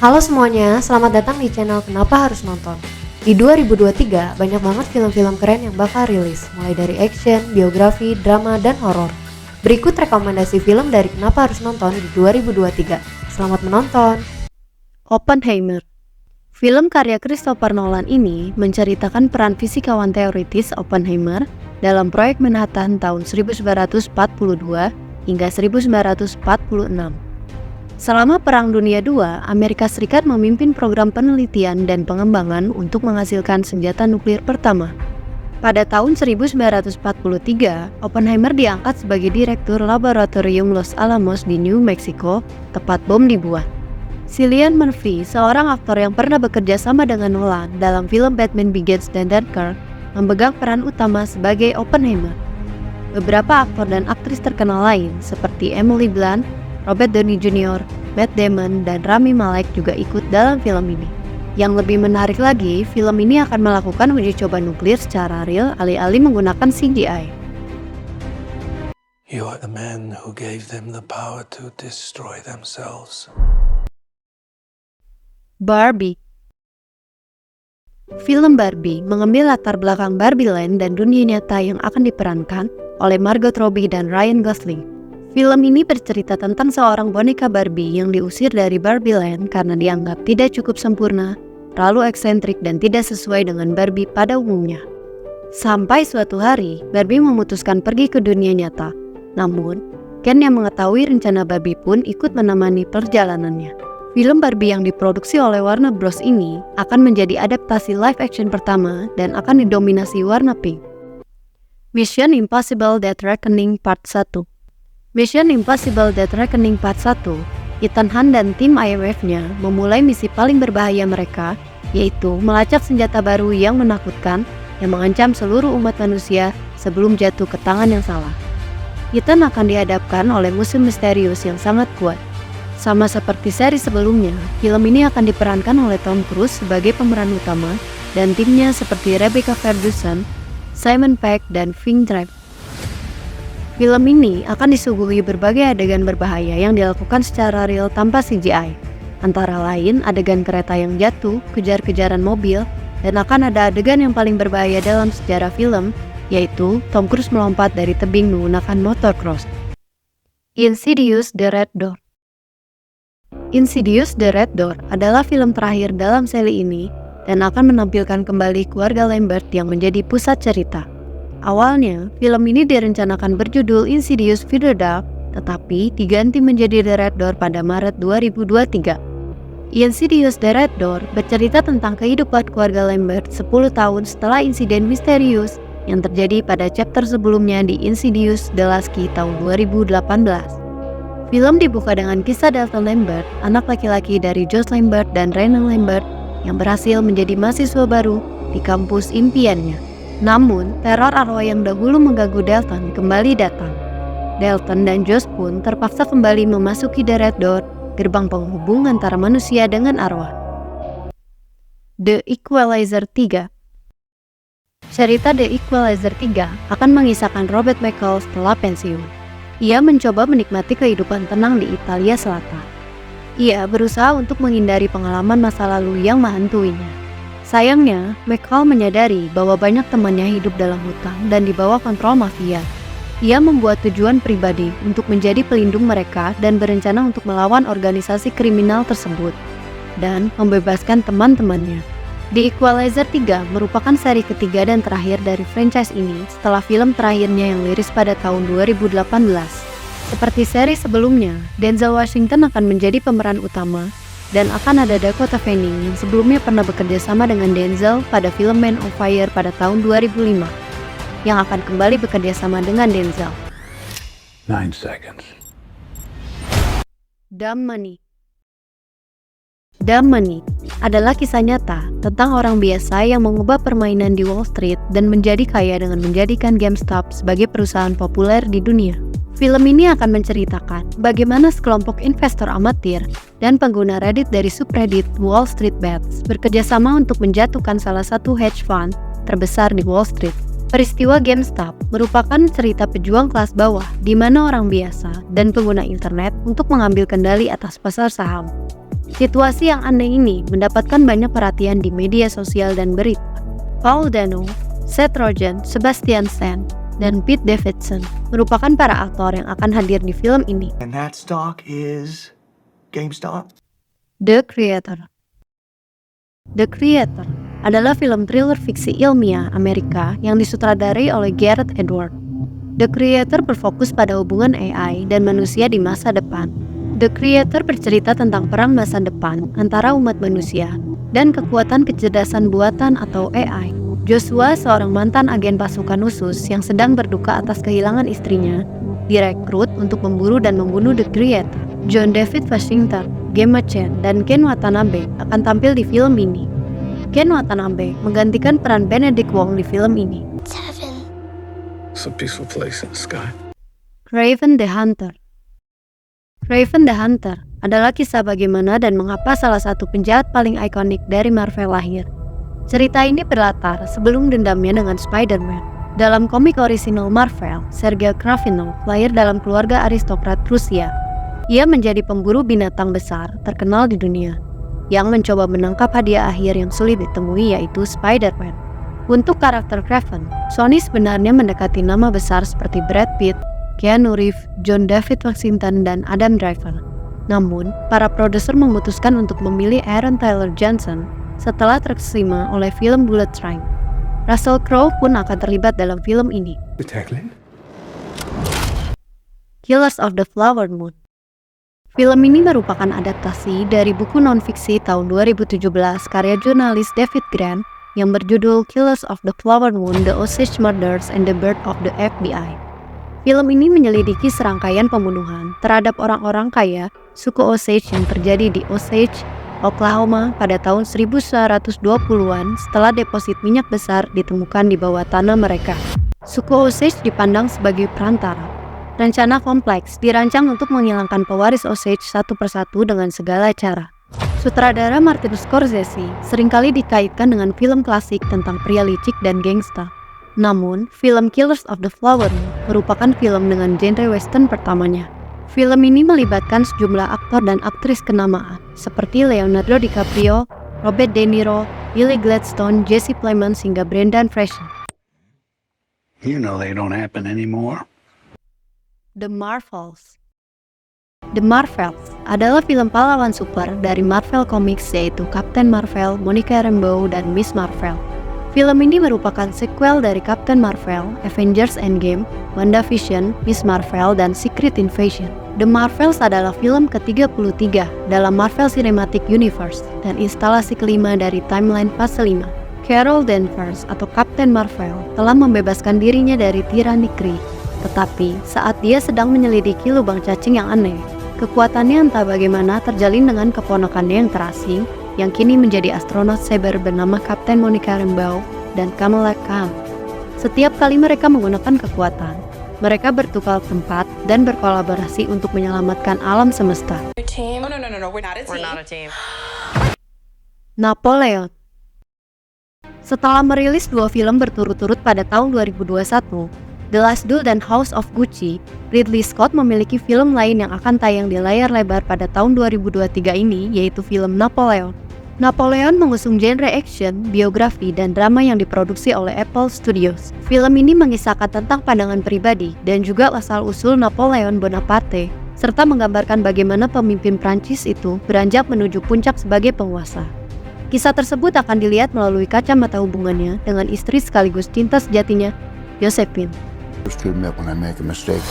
Halo semuanya, selamat datang di channel Kenapa Harus Nonton. Di 2023, banyak banget film-film keren yang bakal rilis, mulai dari action, biografi, drama, dan horor. Berikut rekomendasi film dari Kenapa Harus Nonton di 2023. Selamat menonton! Oppenheimer. Film karya Christopher Nolan ini menceritakan peran fisikawan teoritis Oppenheimer dalam proyek Manhattan tahun 1942 hingga 1946. Selama Perang Dunia II, Amerika Serikat memimpin program penelitian dan pengembangan untuk menghasilkan senjata nuklir pertama. Pada tahun 1943, Oppenheimer diangkat sebagai direktur laboratorium Los Alamos di New Mexico, tempat bom dibuat. Cillian Murphy, seorang aktor yang pernah bekerja sama dengan Nolan dalam film Batman Begins dan Dunkirk, memegang peran utama sebagai Oppenheimer. Beberapa aktor dan aktris terkenal lain seperti Emily Blunt, Robert Downey Jr., Matt Damon, dan Rami Malek juga ikut dalam film ini. Yang lebih menarik lagi, film ini akan melakukan uji coba nuklir secara real alih-alih menggunakan CGI. You are the man who gave them the power to destroy themselves. Barbie. Film Barbie mengambil latar belakang Barbie Land dan dunia nyata yang akan diperankan oleh Margot Robbie dan Ryan Gosling. Film ini bercerita tentang seorang boneka Barbie yang diusir dari Barbie Land karena dianggap tidak cukup sempurna, terlalu eksentrik dan tidak sesuai dengan Barbie pada umumnya. Sampai suatu hari, Barbie memutuskan pergi ke dunia nyata. Namun, Ken yang mengetahui rencana Barbie pun ikut menemani perjalanannya. Film Barbie yang diproduksi oleh Warner Bros. Ini akan menjadi adaptasi live action pertama dan akan didominasi warna pink. Mission Impossible Dead Reckoning Part 1. Mission Impossible Dead Reckoning Part 1, Ethan Hunt dan tim IMF-nya memulai misi paling berbahaya mereka, yaitu melacak senjata baru yang menakutkan yang mengancam seluruh umat manusia sebelum jatuh ke tangan yang salah. Ethan akan dihadapkan oleh musuh misterius yang sangat kuat. Sama seperti seri sebelumnya, film ini akan diperankan oleh Tom Cruise sebagai pemeran utama dan timnya seperti Rebecca Ferguson, Simon Pegg, dan Ving Rhames. Film ini akan disuguhi berbagai adegan berbahaya yang dilakukan secara real tanpa CGI. Antara lain adegan kereta yang jatuh, kejar-kejaran mobil, dan akan ada adegan yang paling berbahaya dalam sejarah film, yaitu Tom Cruise melompat dari tebing menggunakan motocross. Insidious The Red Door. Insidious The Red Door adalah film terakhir dalam seri ini dan akan menampilkan kembali keluarga Lambert yang menjadi pusat cerita. Awalnya, film ini direncanakan berjudul Insidious Fear the Dark, tetapi diganti menjadi The Red Door pada Maret 2023. Insidious The Red Door bercerita tentang kehidupan keluarga Lambert 10 tahun setelah insiden misterius yang terjadi pada chapter sebelumnya di Insidious The Last Key tahun 2018. Film dibuka dengan kisah Dalton Lambert, anak laki-laki dari Josh Lambert dan Rena Lambert, yang berhasil menjadi mahasiswa baru di kampus impiannya. Namun, teror arwah yang dahulu mengganggu Dalton kembali datang. Dalton dan Josh pun terpaksa kembali memasuki The Red Door, gerbang penghubung antara manusia dengan arwah. The Equalizer 3. Cerita The Equalizer 3 akan mengisahkan Robert Michael setelah pensiun. Ia mencoba menikmati kehidupan tenang di Italia Selatan. Ia berusaha untuk menghindari pengalaman masa lalu yang menghantuinya. Sayangnya, McCall menyadari bahwa banyak temannya hidup dalam hutang dan di bawah kontrol mafia. Ia membuat tujuan pribadi untuk menjadi pelindung mereka dan berencana untuk melawan organisasi kriminal tersebut dan membebaskan teman-temannya. The Equalizer 3 merupakan seri ketiga dan terakhir dari franchise ini setelah film terakhirnya yang liris pada tahun 2018. Seperti seri sebelumnya, Denzel Washington akan menjadi pemeran utama dan akan ada Dakota Fanning yang sebelumnya pernah bekerja sama dengan Denzel pada film Man on Fire pada tahun 2005, yang akan kembali bekerja sama dengan Denzel. 9 seconds. Dumb Money. Dumb Money adalah kisah nyata tentang orang biasa yang mengubah permainan di Wall Street dan menjadi kaya dengan menjadikan GameStop sebagai perusahaan populer di dunia. Film ini akan menceritakan bagaimana sekelompok investor amatir dan pengguna Reddit dari subreddit Wall Street Bets bekerja sama untuk menjatuhkan salah satu hedge fund terbesar di Wall Street. Peristiwa GameStop merupakan cerita pejuang kelas bawah di mana orang biasa dan pengguna internet untuk mengambil kendali atas pasar saham. Situasi yang aneh ini mendapatkan banyak perhatian di media sosial dan berita. Paul Dano, Seth Rogen, Sebastian Stan, dan Pete Davidson merupakan para aktor yang akan hadir di film ini. And that stock is GameStop. The Creator. The Creator adalah film thriller fiksi ilmiah Amerika yang disutradarai oleh Gareth Edwards. The Creator berfokus pada hubungan AI dan manusia di masa depan. The Creator bercerita tentang perang masa depan antara umat manusia dan kekuatan kecerdasan buatan atau AI. Joshua, seorang mantan agen pasukan khusus yang sedang berduka atas kehilangan istrinya, direkrut untuk memburu dan membunuh The Creator. John David Washington, Gemma Chan, dan Ken Watanabe akan tampil di film ini. Ken Watanabe menggantikan peran Benedict Wong di film ini. It's a peaceful place in the sky. Kraven the Hunter. Kraven the Hunter adalah kisah bagaimana dan mengapa salah satu penjahat paling ikonik dari Marvel lahir. Cerita ini berlatar sebelum dendamnya dengan Spider-Man. Dalam komik orisinal Marvel, Sergei Kravinov lahir dalam keluarga aristokrat Rusia. Ia menjadi pemburu binatang besar terkenal di dunia, yang mencoba menangkap hadiah akhir yang sulit ditemui, yaitu Spider-Man. Untuk karakter Kraven, Sony sebenarnya mendekati nama besar seperti Brad Pitt, Keanu Reeves, John David Washington, dan Adam Driver. Namun, para produser memutuskan untuk memilih Aaron Taylor Johnson setelah terkesima oleh film Bullet Train. Russell Crowe pun akan terlibat dalam film ini. Killers of the Flower Moon. Film ini merupakan adaptasi dari buku non-fiksi tahun 2017 karya jurnalis David Grant yang berjudul Killers of the Flower Moon, The Osage Murders and the Birth of the FBI. Film ini menyelidiki serangkaian pembunuhan terhadap orang-orang kaya suku Osage yang terjadi di Osage, Oklahoma pada tahun 1920-an setelah deposit minyak besar ditemukan di bawah tanah mereka. Suku Osage dipandang sebagai perantara. Rencana kompleks dirancang untuk menghilangkan pewaris Osage satu persatu dengan segala cara. Sutradara Martin Scorsese seringkali dikaitkan dengan film klasik tentang pria licik dan gangsta. Namun, film Killers of the Flower Moon merupakan film dengan genre western pertamanya. Film ini melibatkan sejumlah aktor dan aktris kenamaan seperti Leonardo DiCaprio, Robert De Niro, Lily Gladstone, Jesse Plemons, hingga Brendan Fraser. You know they don't happen anymore. The Marvels. The Marvels adalah film pahlawan super dari Marvel Comics, yaitu Captain Marvel, Monica Rambeau, dan Miss Marvel. Film ini merupakan sequel dari Captain Marvel, Avengers Endgame, WandaVision, Miss Marvel, dan Secret Invasion. The Marvels adalah film ke-33 dalam Marvel Cinematic Universe dan instalasi kelima dari timeline fase 5. Carol Danvers atau Captain Marvel telah membebaskan dirinya dari tiranni Kree. Tetapi saat dia sedang menyelidiki lubang cacing yang aneh, kekuatannya entah bagaimana terjalin dengan keponakannya yang terasing, yang kini menjadi astronot cyber bernama Kapten Monica Rambeau dan Kamala Khan. Setiap kali mereka menggunakan kekuatan, mereka bertukar tempat dan berkolaborasi untuk menyelamatkan alam semesta. Napoleon. Setelah merilis dua film berturut-turut pada tahun 2021, The Last Duel dan House of Gucci, Ridley Scott memiliki film lain yang akan tayang di layar lebar pada tahun 2023 ini, yaitu film Napoleon. Napoleon mengusung genre action, biografi, dan drama yang diproduksi oleh Apple Studios. Film ini mengisahkan tentang pandangan pribadi dan juga asal-usul Napoleon Bonaparte, serta menggambarkan bagaimana pemimpin Prancis itu beranjak menuju puncak sebagai penguasa. Kisah tersebut akan dilihat melalui kacamata hubungannya dengan istri sekaligus cinta sejatinya, Josephine. To admit when I make a mistake.